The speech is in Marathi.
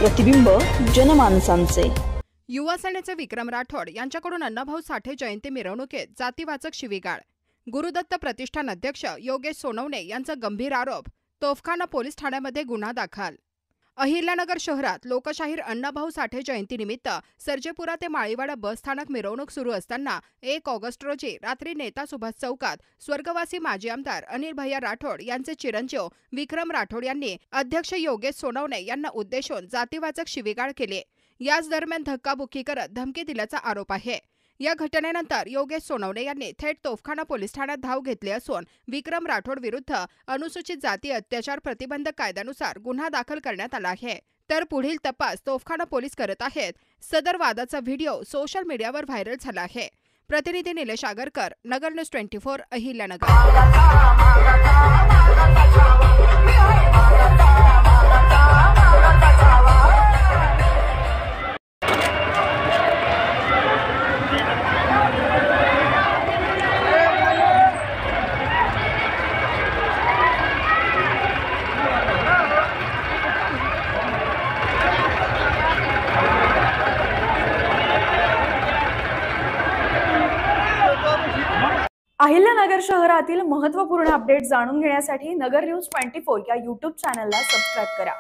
प्रतिबिंब जनमानसांचे। युवा सेनेचे विक्रम राठोड यांच्याकडून अण्णाभाऊ साठे जयंती मिरवणुकीत जातीवाचक शिवीगाळ। गुरुदत्त प्रतिष्ठान अध्यक्ष योगेश सोनवणे यांचा गंभीर आरोप। तोफखाना पोलीस ठाण्यामध्ये गुन्हा दाखल। अहिल्यानगर शहरात लोकशाहीर अण्णाभाऊ साठे जयंतीनिमित्त सर्जेपुरा ते माळीवाडा बस स्थानक मिरवणूक सुरू असताना 1 ऑगस्ट रोजी रात्री नेता सुभाष चौकात स्वर्गवासी माजी आमदार अनिल भैया राठोड यांचे चिरंजीव विक्रम राठोड यांनी अध्यक्ष योगेश सोनवणे यांना उद्देशून जातीवाचक शिवीगाळ केली। याच दरम्यान धक्काबुक्की करत धमकी दिल्याचा आरोप आहे। या घटनेनंतर योगेश सोनवणे यांनी थेट तोफखाना पोलीस ठाण्यात धाव घेतली असून विक्रम राठोड विरुद्ध अनुसूचित जाती अत्याचार प्रतिबंधक कायद्यानुसार गुन्हा दाखल करण्यात आला आहे। तर पुढील तपास तोफखाना पोलीस करत आहेत। सदर वादाचा व्हिडिओ सोशल मीडियावर व्हायरल झाला आहे। प्रतिनिधी निलेश आगरकर, नगर न्यूज 24, अहिल्यानगर। अहिल्यानगर शहरातील महत्त्वपूर्ण अपडेट जाणून घेण्यासाठी नगर न्यूज 24 या YouTube चॅनलला सबस्क्राइब करा।